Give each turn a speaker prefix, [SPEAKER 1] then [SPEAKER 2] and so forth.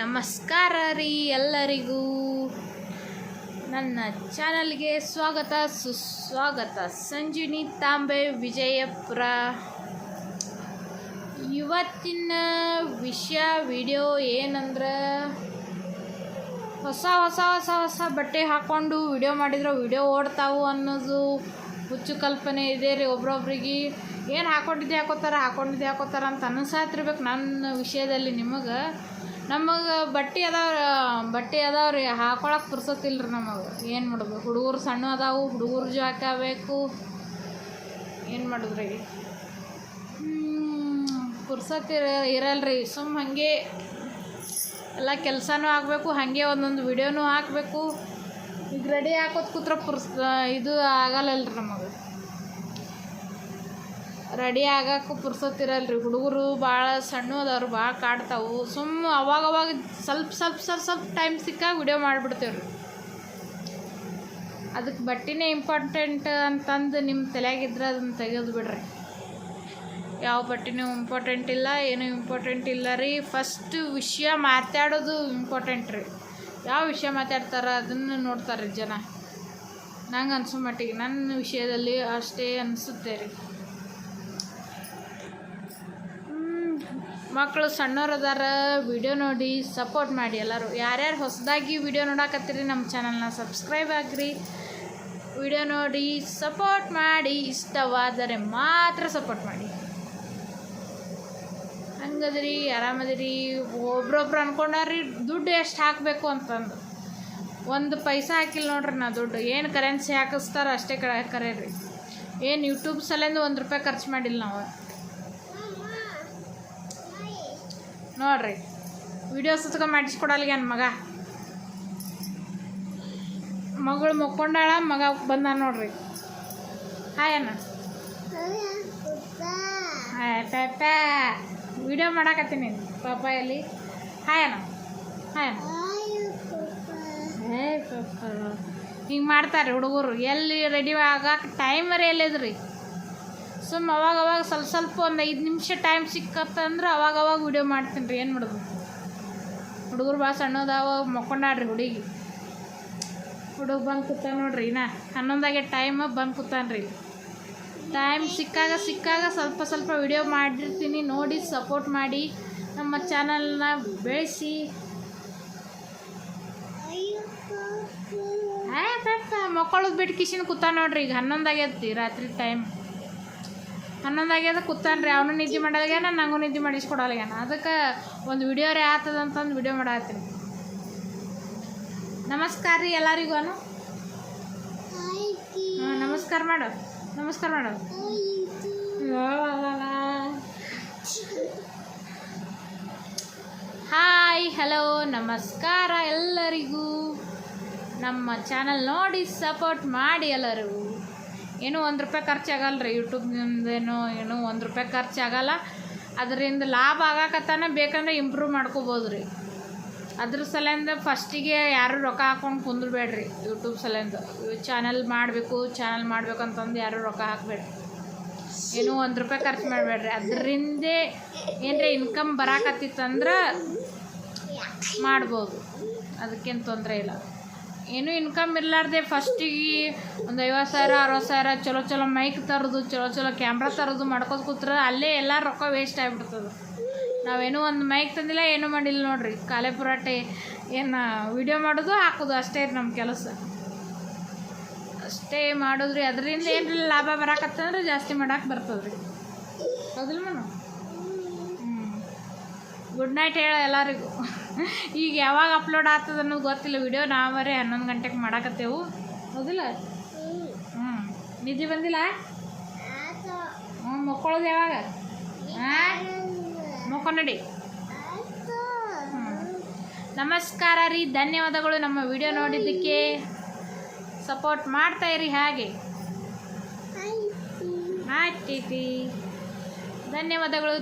[SPEAKER 1] ನಮಸ್ಕಾರ ರೀ ಎಲ್ಲರಿಗೂ ನನ್ನ ಚಾನಲ್ಗೆ ಸ್ವಾಗತ ಸುಸ್ವಾಗತ. ಸಂಜೀವಿನಿ ತಾಂಬೆ ವಿಜಯಪುರ. ಇವತ್ತಿನ ವಿಡಿಯೋ ಏನಂದ್ರೆ ಹೊಸ ಬಟ್ಟೆ ಹಾಕ್ಕೊಂಡು ವಿಡಿಯೋ ಮಾಡಿದ್ರೆ ವಿಡಿಯೋ ಓಡ್ತಾವು ಅನ್ನೋದು ಹುಚ್ಚು ಕಲ್ಪನೆ ಇದೆ ರೀ. ಒಬ್ರೊಬ್ರಿಗೆ ಏನು ಹಾಕ್ಕೊಂಡಿದ್ದೆ ಹಾಕೋತಾರ ಅಂತ ಅನ್ನಿಸಾತಿರ್ಬೇಕು. ನನ್ನ ವಿಷಯದಲ್ಲಿ ನಮಗೆ ಬಟ್ಟೆ ಅದಾವ್ರಿ, ಹಾಕೊಳಕ್ಕೆ ಪುರ್ಸೊತ್ತಿಲ್ಲ ರೀ. ನಮಗೆ ಏನು ಮಾಡೋದು, ಹುಡುಗರು ಸಣ್ಣ ಅದಾವು, ಹುಡುಗರು ಹಾಕಬೇಕು, ಏನು ಮಾಡಿದ್ರಿ ಪುರ್ಸೊತ್ತು ಇರಲ್ರಿ. ಹಾಗೆ ಎಲ್ಲ ಕೆಲಸನೂ ಆಗಬೇಕು, ಹಾಗೆ ಒಂದೊಂದು ವಿಡಿಯೋನೂ ಹಾಕಬೇಕು. ಈಗ ರೆಡಿ ಹಾಕೋದು ಕೂತ್ರೆ ಇದು ಆಗಲ್ಲಲ್ರಿ. ನಮಗೆ ರೆಡಿ ಆಗಕ್ಕೆ ಪುರ್ಸೊತ್ತಿರಲ್ರಿ. ಹುಡುಗರು ಭಾಳ ಸಣ್ಣ ಅದಾವ್ರು, ಭಾಳ ಕಾಡ್ತಾವು. ಅವಾಗ ಸ್ವಲ್ಪ ಟೈಮ್ ಸಿಕ್ಕಾಗ ವಿಡಿಯೋ ಮಾಡಿಬಿಡ್ತೇವೆ ರೀ. ಅದಕ್ಕೆ ಬಟ್ಟೆನೇ ಇಂಪಾರ್ಟೆಂಟ್ ಅಂತಂದು ನಿಮ್ಮ ತಲೆಯಾಗಿದ್ರೆ ಅದನ್ನು ತೆಗೆದು ಬಿಡ್ರಿ. ಯಾವ ಬಟ್ಟೆನೂ ಇಂಪಾರ್ಟೆಂಟ್ ಇಲ್ಲ, ಏನೂ ಇಂಪಾರ್ಟೆಂಟ್ ಇಲ್ಲ ರೀ. ಫಸ್ಟ್ ವಿಷಯ ಮಾತಾಡೋದು ಇಂಪಾರ್ಟೆಂಟ್ ರೀ. ಯಾವ ವಿಷಯ ಮಾತಾಡ್ತಾರೆ ಅದನ್ನು ನೋಡ್ತಾರೆ ರೀ ಜನ. ನಂಗೆ ಅನ್ಸೋ ಮಟ್ಟಿಗೆ ನನ್ನ ವಿಷಯದಲ್ಲಿ ಅಷ್ಟೇ ಅನಿಸುತ್ತೆ ರೀ. ಮಕ್ಕಳು ಸಣ್ಣವ್ರದಾರ, ವಿಡಿಯೋ ನೋಡಿ ಸಪೋರ್ಟ್ ಮಾಡಿ ಎಲ್ಲರೂ. ಯಾರ್ಯಾರು ಹೊಸದಾಗಿ ವಿಡಿಯೋ ನೋಡಕತ್ತೀರಿ ನಮ್ಮ ಚಾನಲ್ನ ಸಬ್ಸ್ಕ್ರೈಬ್ ಆಗಿರಿ. ವಿಡಿಯೋ ನೋಡಿ ಸಪೋರ್ಟ್ ಮಾಡಿ, ಇಷ್ಟವಾದರೆ ಮಾತ್ರ ಸಪೋರ್ಟ್ ಮಾಡಿ. ಹಂಗದ್ರಿ, ಆರಾಮದಿರಿ. ಒಬ್ರೊಬ್ರು ಅನ್ಕೊಂಡಾರ್ರಿ ದುಡ್ಡು ಎಷ್ಟು ಹಾಕಬೇಕು ಅಂತಂದು. ಒಂದು ಪೈಸಾ ಹಾಕಿಲ್ಲ ನೋಡ್ರಿ ನಾ ದುಡ್ಡು. ಏನು ಕರೆನ್ಸಿ ಹಾಕಿಸ್ತಾರ ಅಷ್ಟೇ ಕರೆ ರೀ. ಏನು ಯೂಟ್ಯೂಬ್ ಸಲಿಂದ ₹1 ಖರ್ಚು ಮಾಡಿಲ್ಲ ನಾವು ನೋಡ್ರಿ. ವಿಡಿಯೋ ಸುತ್ಕ ಮಾಡಿಸ್ಕೊಡಲ್ಗೆ ನನ್ನ ಮಗಳು ಮಕ್ಕೊಂಡಾಳ, ಮಗ ಬಂದ ನೋಡ್ರಿ. ಹಾಯ್ ಅಣ್ಣ. ಹಾಯ್ ಪಾಪ, ವಿಡಿಯೋ ಮಾಡಾಕತ್ತೀನಿ ಪಾಪ. ಎಲ್ಲಿ ಹಾಯ್ ಅಣ್ಣ, ಹಾಯ್ ಅಣ್ಣ. ಪಾಪ ಹಿಂಗೆ ಮಾಡ್ತಾರೆ ಹುಡುಗರು. ಎಲ್ಲಿ ರೆಡಿ ಆಗಕ್ಕೆ ಟೈಮರೇ ಎಲ್ಲಿದ್ರಿ. ಅವಾಗ ಸ್ವಲ್ಪ ಒಂದು 5 ನಿಮಿಷ ಟೈಮ್ ಸಿಕ್ಕತ್ತಂದ್ರೆ ಅವಾಗ ವಿಡಿಯೋ ಮಾಡ್ತೀನಿ ರೀ. ಏನು ಮಾಡೋದು, ಹುಡುಗರು ಭಾಳ ಸಣ್ಣದಾವ, ಮಕ್ಕೊಂಡಾಡ್ರಿ. ಹುಡುಗ ಬಂದು ಕೂತ ನೋಡ್ರಿ. 11 ಟೈಮ್ ಬಂದು ಕೂತಾನ್ರಿ. ಟೈಮ್ ಸಿಕ್ಕಾಗ ಸ್ವಲ್ಪ ವಿಡಿಯೋ ಮಾಡಿರ್ತೀನಿ, ನೋಡಿ ಸಪೋರ್ಟ್ ಮಾಡಿ, ನಮ್ಮ ಚಾನಲ್ನ ಬೆಳೆಸಿ. ಮಕ್ಕಳದು ಬಿಟ್ಟು ಕಿಶನ್ ಕೂತ ನೋಡ್ರಿ. ಈಗ 11 ರಾತ್ರಿ ಟೈಮ್ 11 ಕೂತಾನ್ರಿ. ಅವನು ನಿದ್ದೆ ಮಾಡೋದಾಗ್ಯಾನ, ನನಗೂ ನಿದ್ದೆ ಮಾಡಿಸ್ಕೊಡಲ್ಗ್ಯಾನ. ಅದಕ್ಕೆ ಒಂದು ವಿಡಿಯೋ ರೇ ಆಗ್ತದಂತಂದು ವಿಡಿಯೋ ಮಾಡತ್ತೀನಿ. ನಮಸ್ಕಾರ ರೀ ಎಲ್ಲರಿಗೂ. ನಮಸ್ಕಾರ ಮಾಡು. ಹಾಯ್, ಹಲೋ, ನಮಸ್ಕಾರ ಎಲ್ಲರಿಗೂ. ನಮ್ಮ ಚಾನಲ್ ನೋಡಿ ಸಪೋರ್ಟ್ ಮಾಡಿ ಎಲ್ಲರೂ. ಏನೂ ₹1 ಖರ್ಚಾಗಲ್ಲ ರೀ. ಯೂಟ್ಯೂಬ್ನಿಂದೇನೋ ಏನೂ ₹1 ಖರ್ಚಾಗಲ್ಲ. ಅದರಿಂದ ಲಾಭ ಆಗಾಕತ್ತಾನೆ, ಬೇಕಂದ್ರೆ ಇಂಪ್ರೂವ್ ಮಾಡ್ಕೋಬೋದು ರೀ. ಅದ್ರ ಸಲಿಂದ ಫಸ್ಟಿಗೆ ಯಾರು ರೊಕ್ಕ ಹಾಕ್ಕೊಂಡು ಕುಂದ್ರಬೇಡ್ರಿ. ಯೂಟ್ಯೂಬ್ ಸಲಿಂದ ಚಾನಲ್ ಮಾಡ್ಬೇಕಂತಂದು ಯಾರು ರೊಕ್ಕ ಹಾಕಬೇಡ್ರಿ. ಏನೂ ₹1 ಖರ್ಚು ಮಾಡಬೇಡ್ರಿ. ಅದರಿಂದೇ ಏನರ ಇನ್ಕಮ್ ಬರಾಕತ್ತಿತ್ತಂದ್ರೆ ಮಾಡ್ಬೋದು, ಅದಕ್ಕೇನು ತೊಂದರೆ ಇಲ್ಲ. ಏನೂ ಇನ್ಕಮ್ ಇರಲಾರ್ದೆ ಫಸ್ಟಿಗೆ ಒಂದು 50,000 60,000 ಚಲೋ ಮೈಕ್ ತರೋದು, ಚಲೋ ಕ್ಯಾಮ್ರಾ ತರೋದು ಮಾಡ್ಕೋತ ಕೂತ್ರೆ ಅಲ್ಲೇ ಎಲ್ಲ ರೊಕ್ಕ ವೇಸ್ಟ್ ಆಗಿಬಿಡ್ತದೆ. ನಾವೇನೂ ಒಂದು ಮೈಕ್ ತಂದಿಲ್ಲ, ಏನೂ ಮಾಡಿಲ್ಲ ನೋಡ್ರಿ. ಕಾಲೇ ಪುರಾಟೆ ಏನು ವಿಡಿಯೋ ಮಾಡೋದು ಹಾಕೋದು ಅಷ್ಟೇ ನಮ್ಮ ಕೆಲಸ. ಅಷ್ಟೇ ಮಾಡೋದ್ರಿ. ಅದರಿಂದ ಏನ್ರಿ ಲಾಭ ಬರಾಕತ್ತಂದ್ರೆ ಜಾಸ್ತಿ ಮಾಡಕ್ಕೆ ಬರ್ತದೆ ರೀ. ಹೌದಿಲ್ಲ ಮನು? ಗುಡ್ ನೈಟ್ ಹೇಳ ಎಲ್ಲರಿಗೂ. ಈಗ ಯಾವಾಗ ಅಪ್ಲೋಡ್ ಆಗ್ತದೆ ಅನ್ನೋದು ಗೊತ್ತಿಲ್ಲ. ವಿಡಿಯೋ ನಾವರೇ 11 ಗಂಟೆಗೆ ಮಾಡಾಕತ್ತೇವು. ಹೌದಿಲ್ಲ? ನಿದ್ದೆ ಬಂದಿಲ್ಲ? ಮಕ್ಕಳದು ಯಾವಾಗ? ಮಕ್ಕೊಂಡಿ. ನಮಸ್ಕಾರ ರೀ, ಧನ್ಯವಾದಗಳು ನಮ್ಮ ವಿಡಿಯೋ ನೋಡಿದ್ದಕ್ಕೆ. ಸಪೋರ್ಟ್ ಮಾಡ್ತಾಯಿರಿ ಹಾಗೆ. ಆಯ್ತೈತಿ. ಧನ್ಯವಾದಗಳು.